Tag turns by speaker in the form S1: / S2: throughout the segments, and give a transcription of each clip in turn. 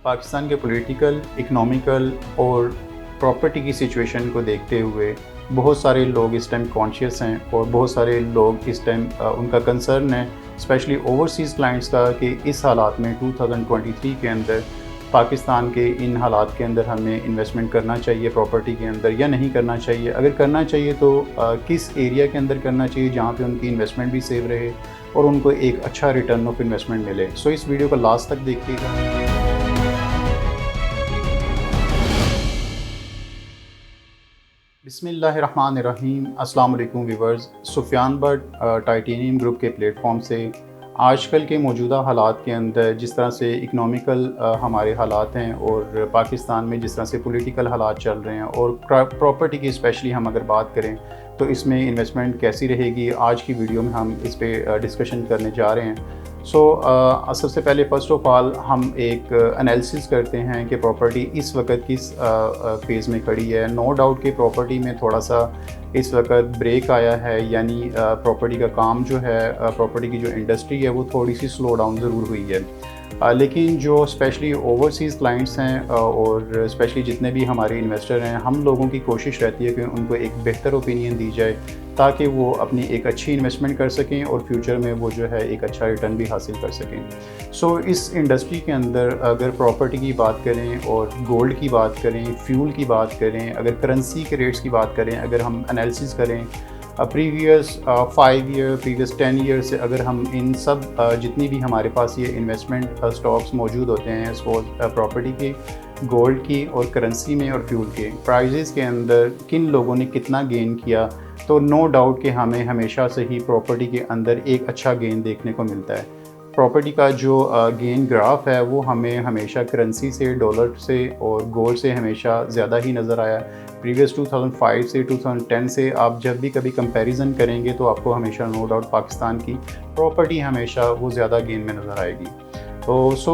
S1: पाकिस्तान के political, economical और property की सिचुएशन को देखते हुए बहुत सारे लोग इस टाइम कॉन्शियस हैं और बहुत सारे लोग इस टाइम उनका कंसर्न है स्पेशली ओवरसीज़ क्लाइंट्स का कि इस हालात में 2023 के अंदर पाकिस्तान के इन हालात के अंदर हमें इन्वेस्टमेंट करना चाहिए प्रॉपर्टी के अंदर या नहीं करना चाहिए। अगर करना चाहिए तो किस एरिया के अंदर करना चाहिए जहाँ पे उनकी इन्वेस्टमेंट भी सेव रहे और उनको एक अच्छा रिटर्न ऑफ इन्वेस्टमेंट मिले। सो इस वीडियो को लास्ट तक देखिएगा। बिस्मिल्लाहिर्रहमानिर्रहीम। अस्सलाम वालेकुम viewers. Sufiyan Butt titanium group के प्लेटफॉर्म से आजकल के मौजूदा हालात के अंदर जिस तरह से इकोनॉमिकल हमारे हालात हैं और पाकिस्तान में जिस तरह से पॉलिटिकल हालात चल रहे हैं और प्रॉपर्टी की स्पेशली हम अगर बात करें तो इसमें इन्वेस्टमेंट कैसी रहेगी, आज की वीडियो में हम इस पर डिस्कशन करने जा रहे हैं। सबसे पहले फ़र्स्ट ऑफ़ ऑल हम एक एनालिसिस करते हैं कि प्रॉपर्टी इस वक्त किस फेज़ में खड़ी है। नो डाउट कि प्रॉपर्टी में थोड़ा सा इस वक्त ब्रेक आया है, यानी प्रॉपर्टी का काम जो है, प्रॉपर्टी की जो इंडस्ट्री है वो थोड़ी सी स्लो डाउन ज़रूर हुई है। लेकिन जो स्पेशली ओवरसीज़ क्लाइंट्स हैं और स्पेशली जितने भी हमारे इन्वेस्टर हैं, हम लोगों की कोशिश रहती है कि उनको एक बेहतर ओपिनियन दी जाए ताकि वो अपनी एक अच्छी इन्वेस्टमेंट कर सकें और फ्यूचर में वो जो है एक अच्छा रिटर्न भी हासिल कर सकें। इस इंडस्ट्री के अंदर अगर प्रॉपर्टी की बात करें और गोल्ड की बात करें, फ्यूल की बात करें, अगर करेंसी के रेट्स की बात करें, अगर हम एनालिसिस करें प्रीवियस 5 ईयर, प्रीवियस 10 ईयर से, अगर हम इन सब जितनी भी हमारे पास ये इन्वेस्टमेंट स्टॉक्स मौजूद होते हैं सपोज प्रॉपर्टी की, गोल्ड की और करेंसी में और फ्यूल के प्राइजेस के अंदर किन लोगों ने कितना गेन किया, तो नो डाउट कि हमें हमेशा से ही प्रॉपर्टी के अंदर एक अच्छा गेन देखने को मिलता है। प्रॉपर्टी का जो गेन ग्राफ है वो हमें हमेशा करेंसी से, डॉलर से और गोल्ड से हमेशा ज़्यादा ही नज़र आया। प्रीवियस 2005 से 2010 से आप जब भी कभी कंपैरिजन करेंगे तो आपको हमेशा नो डाउट पाकिस्तान की प्रॉपर्टी हमेशा वो ज़्यादा गेन में नज़र आएगी।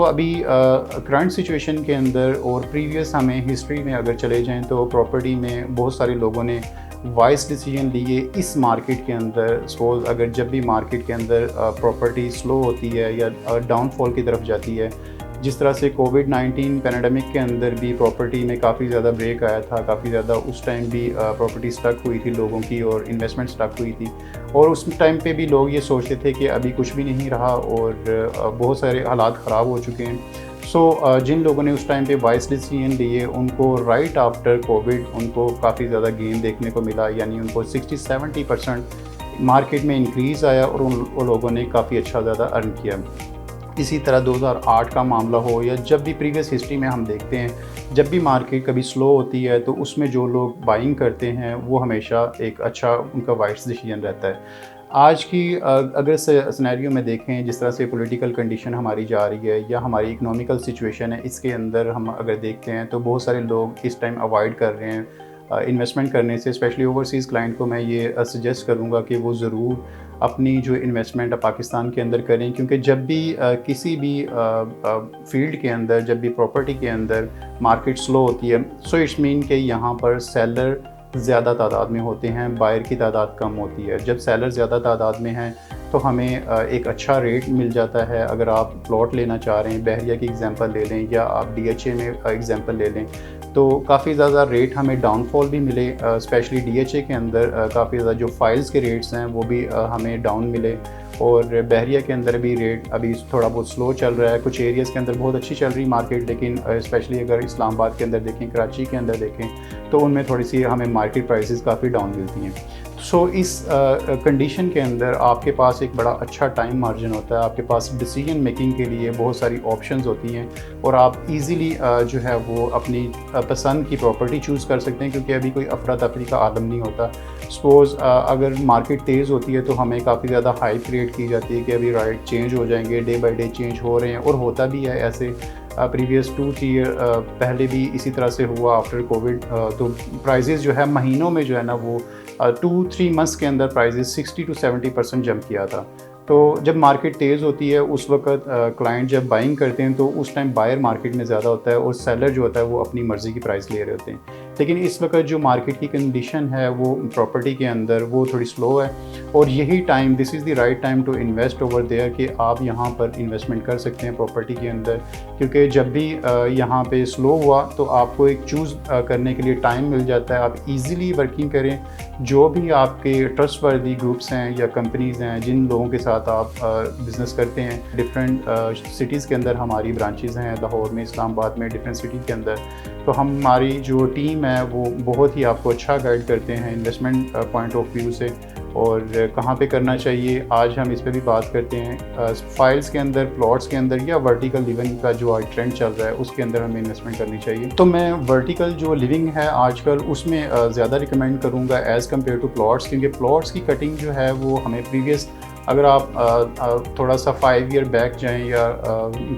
S1: अभी करंट सिचुएशन के अंदर और प्रीवियस हमें हिस्ट्री में अगर चले जाएं तो प्रॉपर्टी में बहुत सारे लोगों ने वाइस डिसीजन लिए इस मार्केट के अंदर। सपोज अगर जब भी मार्केट के अंदर प्रॉपर्टी स्लो होती है या डाउनफॉल की तरफ जाती है, जिस तरह से कोविड-19 पैंडेमिक के अंदर भी प्रॉपर्टी में काफ़ी ज़्यादा ब्रेक आया था, काफ़ी ज़्यादा उस टाइम भी प्रॉपर्टी स्टक हुई थी लोगों की और इन्वेस्टमेंट स्टक हुई थी और उस टाइम पे भी लोग ये सोचते थे कि अभी कुछ भी नहीं रहा और बहुत सारे हालात ख़राब हो चुके हैं। जिन लोगों ने उस टाइम पे वाइस डिसीजन लिए उनको राइट आफ्टर कोविड उनको काफ़ी ज़्यादा गेन देखने को मिला, यानी उनको 60-70% मार्केट में इंक्रीज़ आया और उन लोगों ने काफ़ी अच्छा ज़्यादा अर्न किया। इसी तरह 2008 का मामला हो या जब भी प्रीवियस हिस्ट्री में हम देखते हैं, जब भी मार्केट कभी स्लो होती है तो उसमें जो लोग बाइंग करते हैं वो हमेशा एक अच्छा उनका वाइस डिसीजन रहता है। आज की अगर सिनेरियो में देखें, जिस तरह से पॉलिटिकल कंडीशन हमारी जा रही है या हमारी इकोनॉमिकल सिचुएशन है, इसके अंदर हम अगर देखते हैं तो बहुत सारे लोग इस टाइम अवॉइड कर रहे हैं इन्वेस्टमेंट करने से। स्पेशली ओवरसीज़ क्लाइंट को मैं ये सजेस्ट करूँगा कि वो ज़रूर अपनी जो इन्वेस्टमेंट पाकिस्तान के अंदर करें, क्योंकि जब भी किसी भी फील्ड के अंदर, जब भी प्रॉपर्टी के अंदर मार्केट स्लो होती है, सो इट्स मीन कि यहाँ पर सेलर ज़्यादा तादाद में होते हैं, बायर की तादाद कम होती है। जब सेलर ज़्यादा तादाद में हैं तो हमें एक अच्छा रेट मिल जाता है। अगर आप प्लॉट लेना चाह रहे हैं, बहरिया की एग्जांपल ले लें या आप DHA में एग्जांपल ले लें, तो काफ़ी ज़्यादा रेट हमें डाउनफॉल भी मिले। स्पेशली DHA के अंदर काफ़ी ज़्यादा जो फाइल्स के रेट्स हैं वो भी हमें डाउन मिले और बहरिया के अंदर भी रेट अभी थोड़ा बहुत स्लो चल रहा है। कुछ एरियाज़ के अंदर बहुत अच्छी चल रही मार्केट, लेकिन स्पेशली अगर इस्लामाबाद के अंदर देखें, कराची के अंदर देखें, तो उनमें थोड़ी सी हमें मार्केट प्राइसेस काफ़ी डाउन मिलती हैं। इस कंडीशन के अंदर आपके पास एक बड़ा अच्छा टाइम मार्जिन होता है, आपके पास डिसीजन मेकिंग के लिए बहुत सारी ऑप्शंस होती हैं और आप इजीली जो है वो अपनी पसंद की प्रॉपर्टी चूज़ कर सकते हैं, क्योंकि अभी कोई अफरा तफरी का आलम नहीं होता। सपोज़ अगर मार्केट तेज़ होती है तो हमें काफ़ी ज़्यादा हाइप क्रिएट की जाती है कि अभी राइट चेंज हो जाएंगे, डे बाई डे चेंज हो रहे हैं और होता भी है ऐसे। प्रीवियस 2-3 ईयर पहले भी इसी तरह से हुआ आफ्टर कोविड। तो प्राइजेज़ जो है महीनों में जो है ना वो 2-3 मंथ्स के अंदर प्राइजेज़ 60-70% जंप किया था। तो जब मार्केट तेज़ होती है उस वक्त क्लाइंट जब बाइंग करते हैं तो उस टाइम बायर मार्केट में ज़्यादा होता है और सेलर जो होता है वो अपनी मर्ज़ी की प्राइस ले रहे होते हैं। लेकिन इस वक्त जो मार्केट की कंडीशन है वो प्रॉपर्टी के अंदर वो थोड़ी स्लो है, और यही time, this is the right time to invest over there कि आप यहाँ पर इन्वेस्टमेंट कर सकते हैं प्रॉपर्टी के अंदर। क्योंकि जब भी यहाँ पे स्लो हुआ तो आपको एक चूज़ करने के लिए टाइम मिल जाता है, आप इजीली वर्किंग करें। जो भी आपके ट्रस्टवर्दी ग्रुप्स हैं या कंपनीज़ हैं जिन लोगों के साथ आप बिज़नेस करते हैं, डिफरेंट सिटीज़ के अंदर हमारी ब्रांचेज़ हैं, लाहौर में, इस्लामाबाद में, डिफरेंट सिटी के अंदर, तो हमारी जो टीम है वो बहुत ही आपको अच्छा गाइड करते हैं इन्वेस्टमेंट पॉइंट ऑफ व्यू से, और कहाँ पे करना चाहिए आज हम इस पे भी बात करते हैं। फाइल्स के अंदर, प्लॉट्स के अंदर, या वर्टिकल लिविंग का जो आज ट्रेंड चल रहा है उसके अंदर हमें इन्वेस्टमेंट करनी चाहिए। तो मैं वर्टिकल जो लिविंग है आजकल उसमें ज़्यादा रिकमेंड करूँगा एज़ कम्पेयर टू प्लॉट्स, क्योंकि प्लॉट्स की कटिंग जो है वो हमें प्रीवियस, अगर आप थोड़ा सा 5 ईयर बैक जाएँ या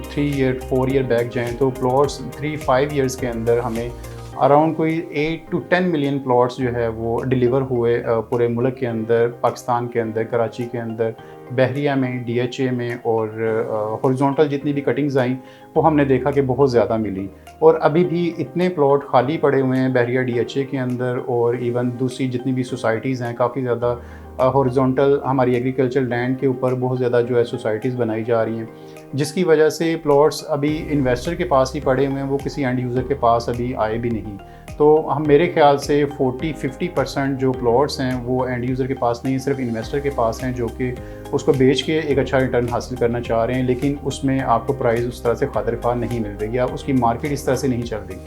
S1: 3 ईयर 4 ईयर बैक जाएँ, तो प्लॉट्स 3-5 ईयर्स के अंदर हमें अराउंड कोई 8 to 10 मिलियन प्लॉट्स जो है वो डिलीवर हुए पूरे मुल्क के अंदर, पाकिस्तान के अंदर, कराची के अंदर, बहरिया में, DHA में, और हॉरिजॉन्टल जितनी भी कटिंग्स आई वो हमने देखा कि बहुत ज़्यादा मिली। और अभी भी इतने प्लॉट खाली पड़े हुए हैं बहरिया DHA के अंदर, और इवन दूसरी जितनी भी सोसाइटीज़ हैं, काफ़ी ज़्यादा हॉरिजॉन्टल हमारी एग्रीकल्चर लैंड के ऊपर बहुत ज़्यादा जो है सोसाइटीज़ बनाई जा रही हैं, जिसकी वजह से प्लॉट्स अभी इन्वेस्टर के पास ही पड़े हुए हैं, वो किसी एंड यूज़र के पास अभी आए भी नहीं। तो हम, मेरे ख्याल से 40-50% जो प्लॉट्स हैं वो एंड यूज़र के पास नहीं, सिर्फ इन्वेस्टर के पास हैं, जो कि उसको बेच के एक अच्छा रिटर्न हासिल करना चाह रहे हैं, लेकिन उसमें आपको प्राइस उस तरह से खातिर ख्वाह नहीं मिल रही या उसकी मार्केट इस तरह से नहीं चल रही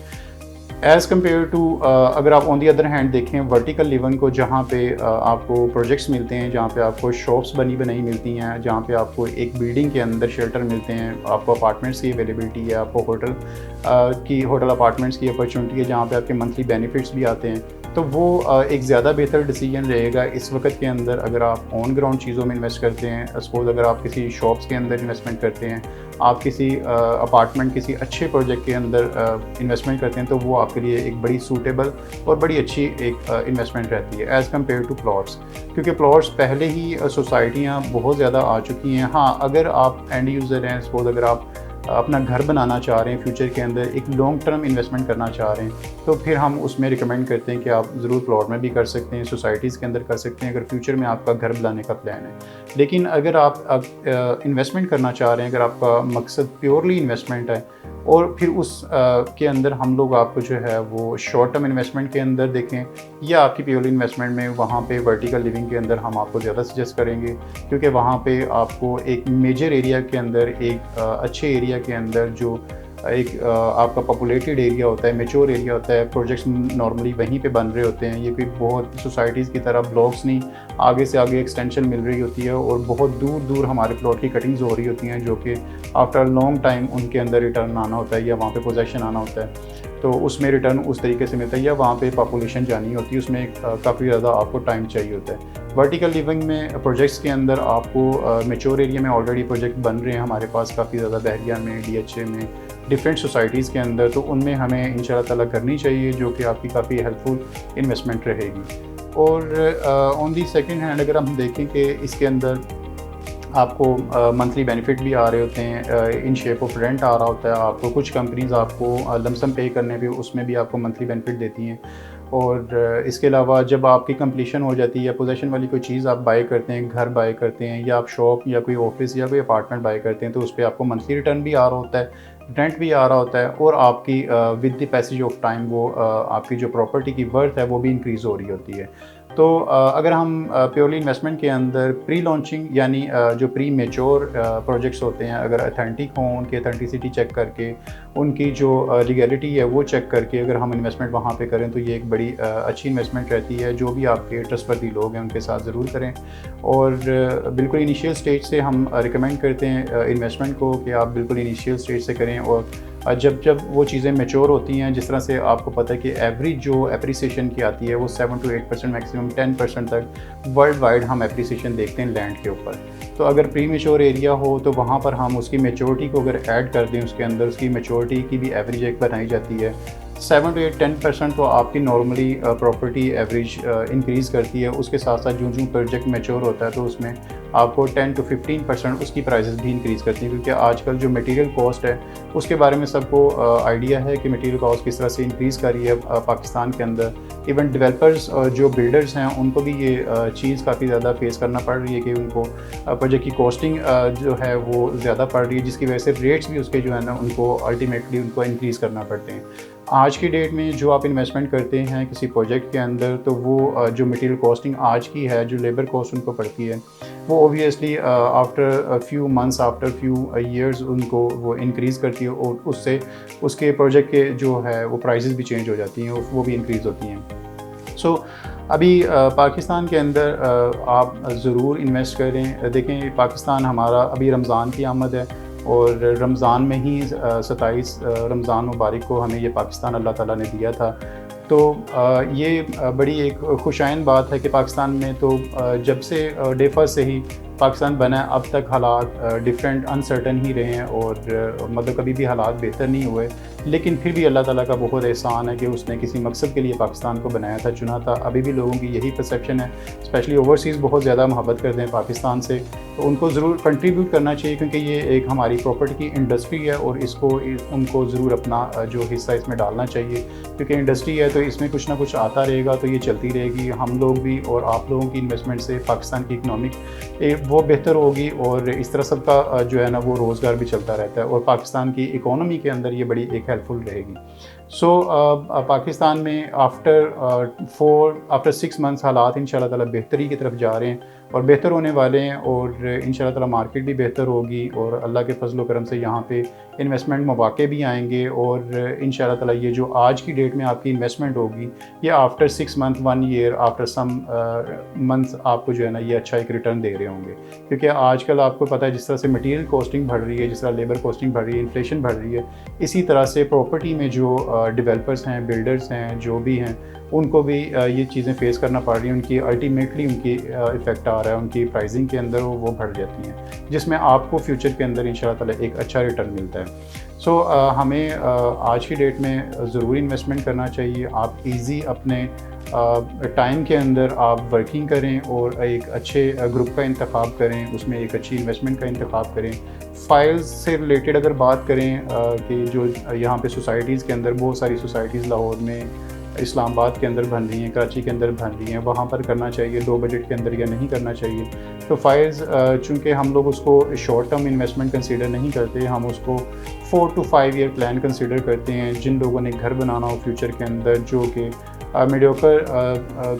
S1: एज़ कम्पेयर टू। अगर आप ऑन दी अदर हैंड देखें वर्टिकल लिविंग को, जहाँ पे आपको प्रोजेक्ट्स मिलते हैं, जहाँ पे आपको शॉप्स बनी बनाई मिलती हैं, जहाँ पे आपको एक बिल्डिंग के अंदर शेल्टर मिलते हैं, आपको अपार्टमेंट्स की अवेलेबिलिटी है, आपको होटल अपार्टमेंट्स की अपॉर्चुनिटी है, जहाँ पे आपके मंथली बेनिफिट्स भी आते हैं, तो वो एक ज़्यादा बेहतर डिसीजन रहेगा इस वक्त के अंदर। अगर आप ऑन ग्राउंड चीज़ों में इन्वेस्ट करते हैं, सपोज़ अगर आप किसी शॉप्स के अंदर इन्वेस्टमेंट करते हैं, आप किसी अपार्टमेंट, किसी अच्छे प्रोजेक्ट के अंदर इन्वेस्टमेंट करते हैं, तो वो आपके लिए एक बड़ी सूटेबल और बड़ी अच्छी एक इन्वेस्टमेंट रहती है एज़ कम्पेयर टू प्लॉट्स। क्योंकि प्लॉट्स पहले ही सोसाइटियाँ बहुत ज़्यादा आ चुकी हैं। हाँ, अगर आप एंड यूज़र हैं, सपोज़ अगर आप अपना घर बनाना चाह रहे हैं, फ्यूचर के अंदर एक लॉन्ग टर्म इन्वेस्टमेंट करना चाह रहे हैं, तो फिर हम उसमें रिकमेंड करते हैं कि आप ज़रूर प्लॉट में भी कर सकते हैं, सोसाइटीज़ के अंदर कर सकते हैं, अगर फ्यूचर में आपका घर बनाने का प्लान है। लेकिन अगर आप इन्वेस्टमेंट करना चाह रहे हैं, अगर आपका मकसद प्योरली इन्वेस्टमेंट है, और फिर उस के अंदर हम लोग आपको जो है वो शॉर्ट टर्म इन्वेस्टमेंट के अंदर देखें, या आपकी प्योरली इन्वेस्टमेंट में, वहाँ पे वर्टिकल लिविंग के अंदर हम आपको ज़्यादा सजेस्ट करेंगे, क्योंकि वहाँ पे आपको एक मेजर एरिया के अंदर, एक अच्छे एरिया के अंदर, जो एक आपका पॉपुलेटेड एरिया होता है, मैच्योर एरिया होता है, प्रोजेक्ट्स नॉर्मली वहीं पे बन रहे होते हैं, ये कोई बहुत सोसाइटीज़ की तरह ब्लॉक्स नहीं, आगे से आगे एक्सटेंशन मिल रही होती है, और बहुत दूर दूर हमारे प्लॉट की कटिंग्स हो रही होती हैं, जो कि आफ्टर लॉन्ग टाइम उनके अंदर रिटर्न आना होता है, या वहाँ पे पोजेशन आना होता है, तो उसमें रिटर्न उस तरीके से मिलता है, या वहाँ पे पॉपुलेशन जानी होती है, उसमें काफ़ी ज़्यादा आपको टाइम चाहिए होता है। वर्टिकल लिविंग में प्रोजेक्ट्स के अंदर आपको मैच्योर एरिया में ऑलरेडी प्रोजेक्ट बन रहे हैं हमारे पास काफ़ी ज़्यादा, बहरिया में, DHA में, डिफरेंट सोसाइटीज़ के अंदर, तो उनमें हमें इंशाल्लाह ताला करनी चाहिए, जो कि आपकी काफ़ी हेल्पफुल इन्वेस्टमेंट रहेगी। और ऑन दी सेकंड हैंड अगर हम देखें कि इसके अंदर आपको मंथली बेनिफिट भी आ रहे होते हैं, इन शेप ऑफ रेंट आ रहा होता है, आपको कुछ कंपनीज़ आपको लमसम पे करने पे उसमें भी आपको मंथली बेनिफिट देती हैं। और इसके अलावा जब आपकी कंप्लीशन हो जाती है, या पोजेसन वाली कोई चीज़ आप बाय करते हैं, घर बाय करते हैं, या आप शॉप या कोई ऑफिस या कोई अपार्टमेंट बाय करते हैं, तो उस पर आपको मंथली रिटर्न भी आ रहा होता है, रेंट भी आ रहा होता है, और आपकी with the passage of time वो आपकी जो प्रॉपर्टी की वर्थ है वो भी इंक्रीज़ हो रही होती है। तो अगर हम प्योरली इन्वेस्टमेंट के अंदर प्री लॉन्चिंग, यानी जो प्री मेच्योर प्रोजेक्ट्स होते हैं, अगर अथेंटिक हों, उनकी अथेंटिसिटी चेक करके, उनकी जो लीगैलिटी है वो चेक करके अगर हम इन्वेस्टमेंट वहाँ पे करें, तो ये एक बड़ी अच्छी इन्वेस्टमेंट रहती है। जो भी आपके ट्रस्टवर्दी लोग हैं उनके साथ ज़रूर करें, और बिल्कुल इनिशियल स्टेज से हम रिकमेंड करते हैं इन्वेस्टमेंट को कि आप बिल्कुल इनिशियल स्टेज से करें, और जब वो चीज़ें मैच्योर होती हैं, जिस तरह से आपको पता है कि एवरेज जो एप्रिसिएशन की आती है वो 7 to 8%, मैक्सिमम 10% तक वर्ल्ड वाइड हम एप्रिसिएशन देखते हैं लैंड के ऊपर। तो अगर प्री मेच्योर एरिया हो तो वहाँ पर हम उसकी मेच्योरिटी को अगर ऐड कर दें, उसके अंदर उसकी मेच्योरिटी की भी एवरेज एक बनाई जाती है। 7 to 10% तो आपकी नॉर्मली प्रॉपर्टी एवरेज इंक्रीज़ करती है। उसके साथ साथ जो प्रोजेक्ट मैच्योर होता है तो उसमें आपको 10 to 15% उसकी प्राइसेस भी इंक्रीज़ करती हैं, क्योंकि आजकल जो मटेरियल कॉस्ट है उसके बारे में सबको आइडिया है कि मटेरियल कॉस्ट किस तरह से इंक्रीज़ कर रही है पाकिस्तान के अंदर। इवन डेवलपर्स जो बिल्डर्स हैं उनको भी ये चीज़ काफ़ी ज़्यादा फेस करना पड़ रही है कि उनको प्रोजेक्ट की कॉस्टिंग जो है वो ज़्यादा पड़ रही है, जिसकी वजह से रेट्स भी उसके जो है ना उनको अल्टीमेटली उनको इंक्रीज़ करना पड़ते हैं। आज की डेट में जो आप इन्वेस्टमेंट करते हैं किसी प्रोजेक्ट के अंदर, तो वो जो मटेरियल कॉस्टिंग आज की है, जो लेबर कॉस्ट उनको पड़ती है, वो obviously after few months, after few years उनको वो इंक्रीज़ करती है, और उससे उसके प्रोजेक्ट के जो है वो प्राइसेस भी चेंज हो जाती हैं, वो भी इंक्रीज़ होती हैं। सो अभी पाकिस्तान के अंदर आप ज़रूर इन्वेस्ट करें। देखें, पाकिस्तान हमारा अभी रमज़ान की आमद है, और रमज़ान में ही 27 रमज़ान मुबारक को हमें ये पाकिस्तान अल्लाह ताला ने दिया था। तो ये बड़ी एक खुशाइन बात है कि पाकिस्तान में तो जब से डे फर्स्ट से ही पाकिस्तान बना है, अब तक हालात डिफरेंट अनसर्टन ही रहे हैं, और मतलब कभी भी हालात बेहतर नहीं हुए। लेकिन फिर भी अल्लाह ताला का बहुत एहसान है कि उसने किसी मकसद के लिए पाकिस्तान को बनाया था, चुना था। अभी भी लोगों की यही परसेप्शन है, स्पेशली ओवरसीज़ बहुत ज़्यादा मोहब्बत करते हैं पाकिस्तान से, तो उनको ज़रूर कंट्रीब्यूट करना चाहिए, क्योंकि ये एक हमारी प्रॉपर्टी की इंडस्ट्री है, और इसको उनको ज़रूर अपना जो हिस्सा इसमें डालना चाहिए, क्योंकि इंडस्ट्री है तो इसमें कुछ ना कुछ आता रहेगा, तो ये चलती रहेगी। हम लोग भी और आप लोगों की इन्वेस्टमेंट से पाकिस्तान की इकनॉमिक वो बेहतर होगी, और इस तरह सबका जो है ना वो रोज़गार भी चलता रहता है, और पाकिस्तान की इकोनॉमी के अंदर ये बड़ी एक हेल्पफुल रहेगी। सो पाकिस्तान में आफ्टर 6 मंथ्स हालात इंशाल्लाह ताला बेहतरी की तरफ जा रहे हैं, और बेहतर होने वाले हैं, और इंशाल्लाह ताला मार्केट भी बेहतर होगी, और अल्लाह के फजल व करम से यहाँ पे इन्वेस्टमेंट मौके भी आएंगे, और इंशाल्लाह ताला ये जो आज की डेट में आपकी इन्वेस्टमेंट होगी, ये after 6 month 1 year after some months आपको जो है ना ये अच्छा एक रिटर्न दे रहे होंगे। क्योंकि आजकल आपको पता है जिस तरह से मटेरियल कॉस्टिंग बढ़ रही है, जिस तरह लेबर कॉस्टिंग बढ़ रही है, इन्फ्लेशन बढ़ रही है, इसी तरह से प्रॉपर्टी में जो डेवलपर्स हैं, बिल्डर्स हैं, जो भी हैं, उनको भी ये चीज़ें फेस करना पड़ रही हैं। उनकी अल्टीमेटली उनकी इफ़ेक्ट आ रहा है, उनकी प्राइसिंग के अंदर वो बढ़ जाती हैं, जिसमें आपको फ्यूचर के अंदर इंशाल्लाह ताला एक अच्छा रिटर्न मिलता है। सो हमें आज की डेट में ज़रूर इन्वेस्टमेंट करना चाहिए। आप ईज़ी अपने टाइम के अंदर आप वर्किंग करें, और एक अच्छे ग्रुप का इंतखाब करें, उसमें एक अच्छी इन्वेस्टमेंट का इंतखाब करें। फ़ाइल्स से रिलेटेड अगर बात करें कि जो यहाँ पे सोसाइटीज़ के अंदर बहुत सारी सोसाइटीज़ लाहौर में, इस्लामाबाद के अंदर बन रही हैं, कराची के अंदर बन रही हैं, वहाँ पर करना चाहिए लो बजट के अंदर या नहीं करना चाहिए। तो फ़ाइल्स चूँकि हम लोग उसको शॉर्ट टर्म इन्वेस्टमेंट कंसीडर नहीं करते, हम उसको 4 to 5 ईयर प्लान कंसीडर करते हैं। जिन लोगों ने घर बनाना हो फ्यूचर के अंदर, जो कि मीडियोकर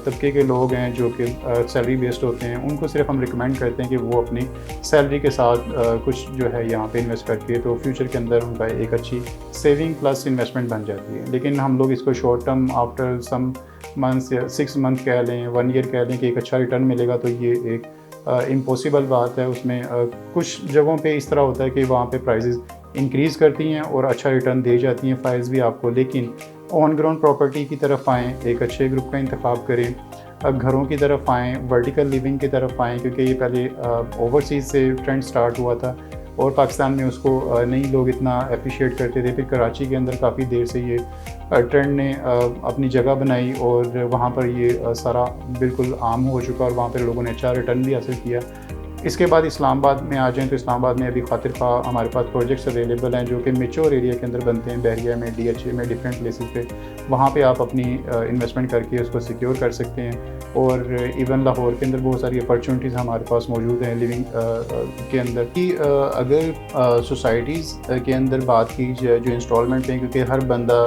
S1: तबके के लोग हैं, जो कि सैलरी बेस्ड होते हैं, उनको सिर्फ हम रिकमेंड करते हैं कि वो अपनी सैलरी के साथ कुछ जो है यहाँ पे इन्वेस्ट करके, तो फ्यूचर के अंदर उनका एक अच्छी सेविंग प्लस इन्वेस्टमेंट बन जाती है। लेकिन हम लोग इसको short term after some months या 6 मंथ कह लें, 1 ईयर कह लें कि एक अच्छा रिटर्न मिलेगा, तो ये एक इम्पॉसिबल बात है। उसमें कुछ जगहों पे इस तरह होता है कि वहाँ पे प्राइसेस इंक्रीज़ करती हैं और अच्छा रिटर्न दे जाती हैं फाइल्स भी आपको, लेकिन ऑन ग्राउंड प्रॉपर्टी की तरफ आएँ, एक अच्छे ग्रुप का इंतखाब करें, घरों की तरफ आएँ, वर्टिकल लिविंग की तरफ आएँ, क्योंकि ये पहले ओवरसीज़ से ट्रेंड स्टार्ट हुआ था, और पाकिस्तान में उसको नहीं लोग इतना अप्रिशिएट करते थे। फिर कराची के अंदर काफ़ी देर से ये ट्रेंड ने अपनी जगह बनाई, और वहाँ पर ये सारा बिल्कुल आम हो चुका, और वहाँ पर लोगों ने अच्छा रिटर्न भी हासिल किया। इसके बाद इस्लामाबाद में आ जाएँ तो इस्लामाबाद में अभी खातिर खा हमारे पास प्रोजेक्ट्स अवेलेबल हैं, जो कि मेच्योर एरिया के अंदर बनते हैं, बहरिया में, DHA में, डिफरेंट प्लेसेस पे। वहाँ पे आप अपनी इन्वेस्टमेंट करके उसको सिक्योर कर सकते हैं। और इवन लाहौर के अंदर बहुत सारी अपॉर्चुनिटीज़ हमारे पास मौजूद हैं लिविंग के अंदर कि अगर सोसाइटीज़ के अंदर बात की जाए जो इंस्टॉलमेंट में, क्योंकि हर बंदा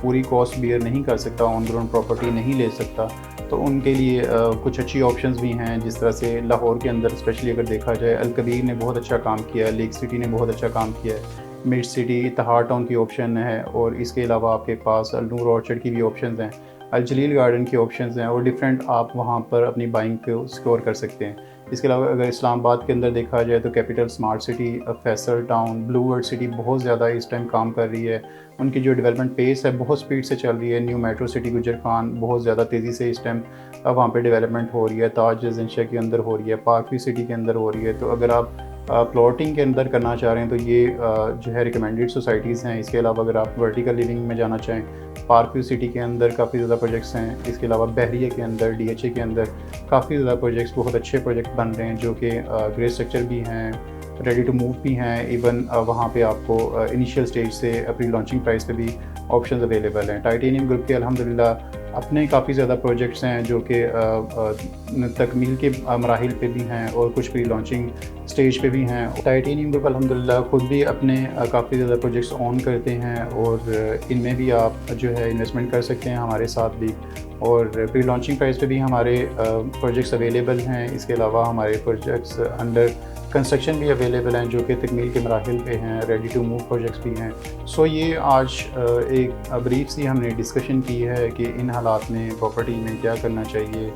S1: पूरी कॉस्ट बियर नहीं कर सकता, ऑन ग्राउंड प्रॉपर्टी नहीं ले सकता, तो उनके लिए कुछ अच्छी ऑप्शंस भी हैं। जिस तरह से लाहौर के अंदर स्पेशली अगर देखा जाए, अल-कबीर ने बहुत अच्छा काम किया है, लेक सिटी ने बहुत अच्छा काम किया है, मिड सिटी, इत्तेहार टाउन की ऑप्शन है, और इसके अलावा आपके पास अल-नूर ऑर्चर्ड की भी ऑप्शंस हैं, अल-जलील गार्डन की ऑप्शंस हैं, और डिफरेंट आप वहाँ पर अपनी बाइंग को स्कोर कर सकते हैं। इसके अलावा अगर इस्लामाबाद के अंदर देखा जाए तो capital smart city, Faisal town, blue world city बहुत ज़्यादा इस टाइम काम कर रही है। उनकी जो डेवलपमेंट पेस है बहुत स्पीड से चल रही है। न्यू मेट्रो सिटी गुजर खान बहुत ज़्यादा तेज़ी से इस टाइम वहाँ पे डेवलपमेंट हो रही है। ताज एजेंशिया के अंदर हो रही है, पार्कवी सिटी के अंदर हो रही है। तो अगर आप प्लॉटिंग के अंदर करना चाह रहे हैं तो ये जो है रिकमेंडेड सोसाइटीज़ हैं। इसके अलावा अगर आप वर्टिकल लिविंग में जाना चाहें, पार्क व्यू सिटी के अंदर काफ़ी ज़्यादा प्रोजेक्ट्स हैं। इसके अलावा बहरिया के अंदर, DHA के अंदर काफ़ी ज़्यादा प्रोजेक्ट्स, बहुत अच्छे प्रोजेक्ट बन रहे हैं जो कि ग्रे स्ट्रक्चर भी हैं, रेडी टू मूव भी हैं। इवन वहाँ पे आपको इनिशियल स्टेज से प्री लॉन्चिंग प्राइस पे भी ऑप्शंस अवेलेबल हैं। टाइटेनियम ग्रुप के अल्हम्दुलिल्लाह अपने काफ़ी ज़्यादा प्रोजेक्ट्स हैं जो कि तकमील के मराहिल पे भी हैं और कुछ प्री लॉन्चिंग स्टेज पे भी हैं। टाइटेनियम ग्रुप अल्हम्दुलिल्लाह खुद भी अपने काफ़ी ज़्यादा प्रोजेक्ट्स ऑन करते हैं और इनमें भी आप जो है इन्वेस्टमेंट कर सकते हैं हमारे साथ भी। और प्री लॉन्चिंग प्राइस पे भी हमारे प्रोजेक्ट्स अवेलेबल हैं। इसके अलावा हमारे प्रोजेक्ट्स अंडर कंस्ट्रक्शन भी अवेलेबल हैं जो कि तकमील के मराहिल पे हैं, रेडी टू मूव प्रोजेक्ट्स भी हैं। सो ये आज एक ब्रीफ सी हमने डिस्कशन की है कि इन हालात में प्रॉपर्टी में क्या करना चाहिए।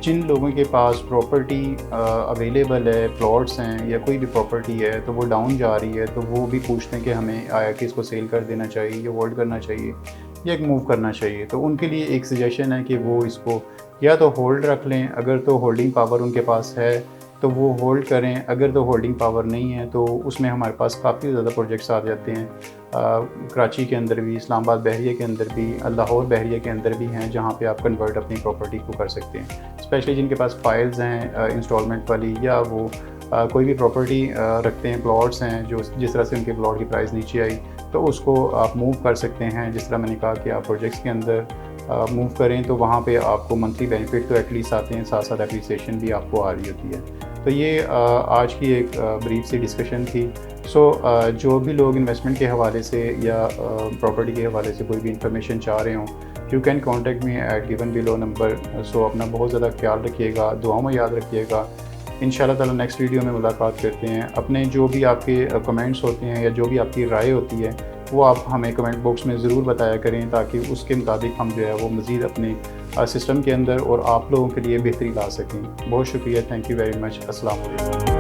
S1: जिन लोगों के पास प्रॉपर्टी अवेलेबल है, प्लॉट्स हैं या कोई भी प्रॉपर्टी है तो वो डाउन जा रही है, तो वो भी पूछते हैं कि हमें आया कि इसको सेल कर देना चाहिए या होल्ड करना चाहिए या मूव करना चाहिए। तो उनके लिए एक सजेशन है कि वो इसको या तो होल्ड रख लें, अगर तो होल्डिंग पावर उनके पास है तो वो होल्ड करें, अगर तो होल्डिंग पावर नहीं है तो उसमें हमारे पास काफ़ी ज़्यादा प्रोजेक्ट्स आ जाते हैं। कराची के अंदर भी, इस्लामाबाद बहरिया के अंदर भी, लाहौर बहरिया के अंदर भी हैं जहाँ पे आप कन्वर्ट अपनी प्रॉपर्टी को कर सकते हैं। स्पेशली जिनके पास फाइल्स हैं इंस्टॉलमेंट वाली, या वो कोई भी प्रॉपर्टी रखते हैं, प्लॉट्स हैं जो जिस तरह से उनके प्लॉट की प्राइस नीचे आई तो उसको आप मूव कर सकते हैं। जिस तरह मैंने कहा कि आप प्रोजेक्ट्स के अंदर मूव करें तो वहाँ पे आपको मंथली बेनिफिट तो एटलीस्ट आते हैं, साथ साथ एप्रिसिएशन भी आपको आ रही होती है। तो ये आज की एक ब्रीफ सी डिस्कशन थी। सो जो भी लोग इन्वेस्टमेंट के हवाले से या प्रॉपर्टी के हवाले से कोई भी इंफॉर्मेशन चाह रहे हों, you can contact me at given below number. So अपना बहुत ज़्यादा ख्याल रखिएगा, दुआओं में याद रखिएगा। इंशाल्लाह ताला नेक्स्ट वीडियो में मुलाकात करते हैं। अपने जो भी आपके कमेंट्स होते हैं या जो भी आपकी राय होती है वो आप हमें कमेंट बॉक्स में ज़रूर बताया करें ताकि उसके मुताबिक हम जो है वो मज़ीद अपने सिस्टम के अंदर और आप लोगों के लिए बेहतरी ला सकें। बहुत शुक्रिया, थैंक यू वेरी मच। अस्सलाम वालेकुम।